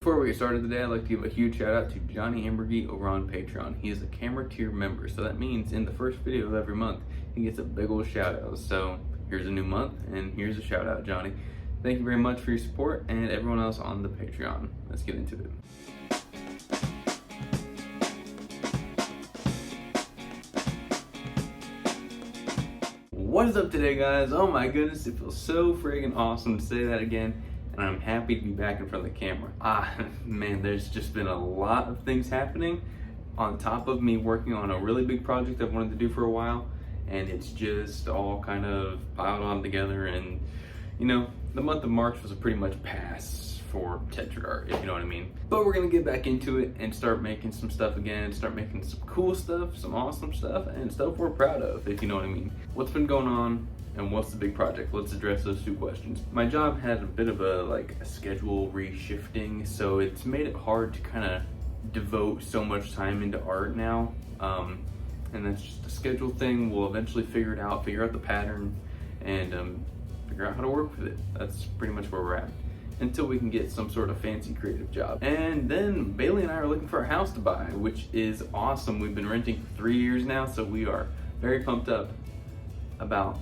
Before we get started today, I'd like to give a huge shout out to Johnny Ambergy over on Patreon. He is a camera tier member, so that means in the first video of every month, he gets a big old shout out. So here's a new month, and here's a shout out, Johnny. Thank you very much for your support, and everyone else on the Patreon. Let's get into it. What is up today, guys? Oh my goodness, it feels so friggin' awesome to say that again, and I'm happy to be back in front of the camera. Man, there's just been a lot of things happening on top of me working on a really big project I've wanted to do for a while, and it's just all kind of piled on together. And you know, the month of March was a pretty much pass for Tetrad, if you know what I mean. But we're gonna get back into it and start making some stuff again, start making some cool stuff, some awesome stuff, and stuff we're proud of, if you know what I mean. What's been going on and what's the big project? Let's address those two questions. My job had a bit of a schedule reshifting, so it's made it hard to kind of devote so much time into art now. And that's just a schedule thing. We'll eventually figure it out, figure out the pattern, and figure out how to work with it. That's pretty much where we're at, until we can get some sort of fancy creative job. And then Bailey and I are looking for a house to buy, which is awesome. We've been renting for 3 years now, so we are very pumped up about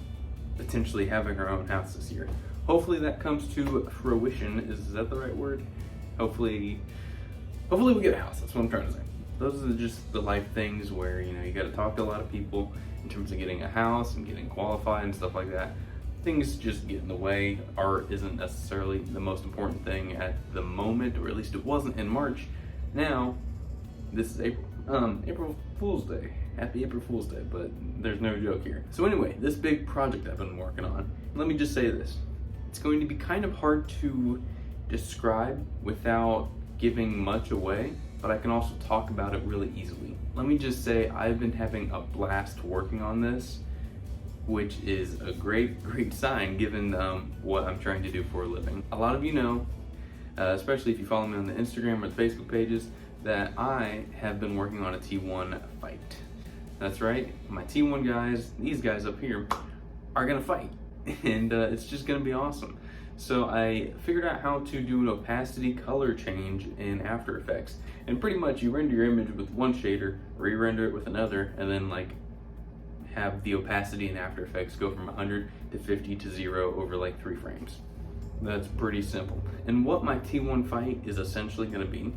potentially having our own house this year. Hopefully that comes to fruition. Is that the right word? Hopefully we get a house. That's what I'm trying to say. Those are just the life things where, you know, you got to talk to a lot of people in terms of getting a house and getting qualified and stuff like that. Things just get in the way. Art isn't necessarily the most important thing at the moment, or at least it wasn't in March. Now, this is April Fool's Day. Happy April Fool's Day, but there's no joke here. So anyway, this big project I've been working on, let me just say this. It's going to be kind of hard to describe without giving much away, but I can also talk about it really easily. Let me just say I've been having a blast working on this, which is a great sign given what I'm trying to do for a living. A lot of you know, especially if you follow me on the Instagram or the Facebook pages, that I have been working on a T1 fight. That's right, my T1 guys, these guys up here, are gonna fight, and it's just gonna be awesome. So I figured out how to do an opacity color change in After Effects, and pretty much you render your image with one shader, re-render it with another, and then have the opacity in After Effects go from 100 to 50 to 0 over 3 frames. That's pretty simple. And what my T1 fight is essentially gonna be,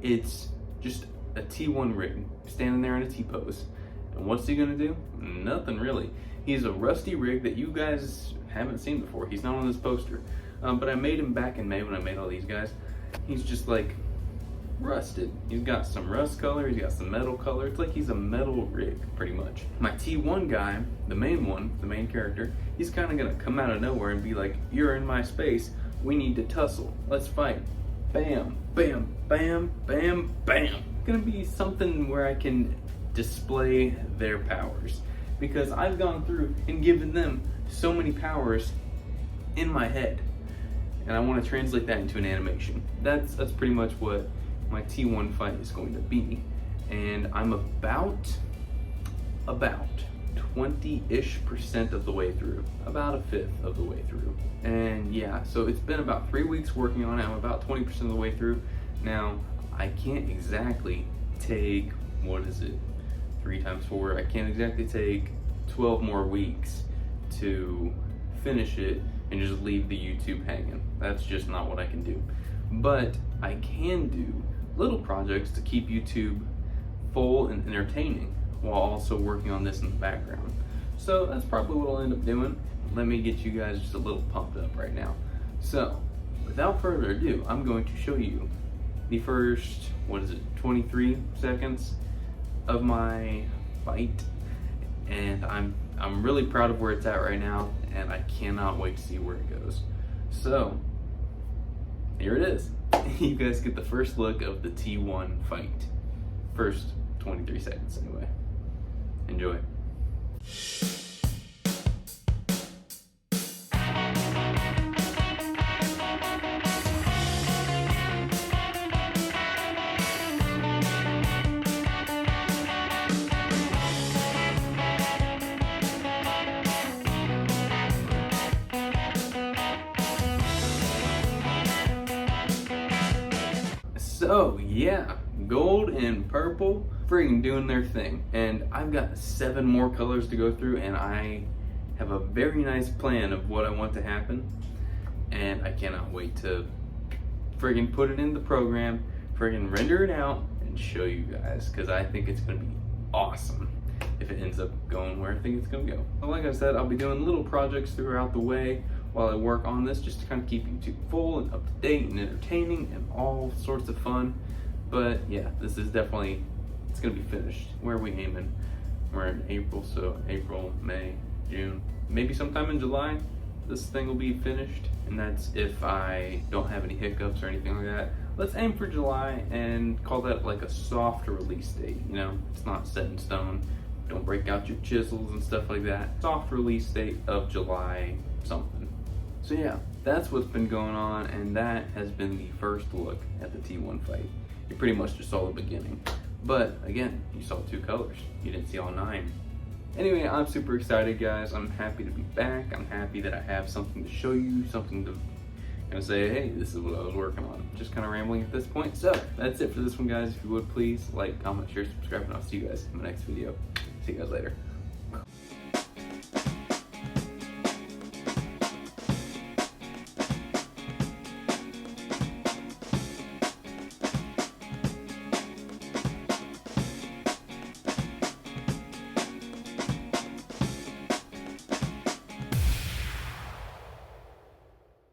it's just a T1 rig standing there in a T-pose. And what's he gonna do? Nothing really. He's a rusty rig that you guys haven't seen before. He's not on this poster. But I made him back in May when I made all these guys. He's just rusted. He's got some rust color, he's got some metal color. It's like he's a metal rig, pretty much. My T1 guy, the main character, he's kind of gonna come out of nowhere and be like, you're in my space, we need to tussle, let's fight. Bam, bam, bam, bam, bam. Gonna be something where I can display their powers, because I've gone through and given them so many powers in my head, and I want to translate that into an animation. That's pretty much what my T1 fight is going to be, and I'm about 20-ish% of the way through, about a fifth of the way through. And yeah, so it's been about 3 weeks working on it. I'm about 20% of the way through. Now, I can't exactly take, 3 times 4, I can't exactly take 12 more weeks to finish it and just leave the YouTube hanging. That's just not what I can do. But I can do little projects to keep YouTube full and entertaining while also working on this in the background. So that's probably what I'll end up doing. Let me get you guys just a little pumped up right now. So without further ado, I'm going to show you the first, 23 seconds of my fight, and I'm really proud of where it's at right now, and I cannot wait to see where it goes. So here it is. You guys get the first look of the T1 fight. First 23 seconds anyway. Enjoy. So yeah, gold and purple friggin' doing their thing. And I've got 7 more colors to go through, and I have a very nice plan of what I want to happen. And I cannot wait to friggin' put it in the program, friggin' render it out, and show you guys, because I think it's gonna be awesome if it ends up going where I think it's gonna go. But like I said, I'll be doing little projects throughout the way while I work on this, just to kind of keep YouTube full and up to date and entertaining and all sorts of fun. But yeah, this is definitely, it's gonna be finished. Where are we aiming? We're in April, so April, May, June, maybe sometime in July, this thing will be finished. And that's if I don't have any hiccups or anything like that. Let's aim for July and call that like a soft release date, you know? It's not set in stone. Don't break out your chisels and stuff like that. Soft release date of July something. So yeah, that's what's been going on, and that has been the first look at the T1 fight. You pretty much just saw the beginning. But again, you saw 2 colors. You didn't see all 9. Anyway, I'm super excited, guys. I'm happy to be back. I'm happy that I have something to show you, something to kind of say, hey, this is what I was working on. Just kind of rambling at this point. So that's it for this one, guys. If you would please like, comment, share, subscribe, and I'll see you guys in the next video. See you guys later.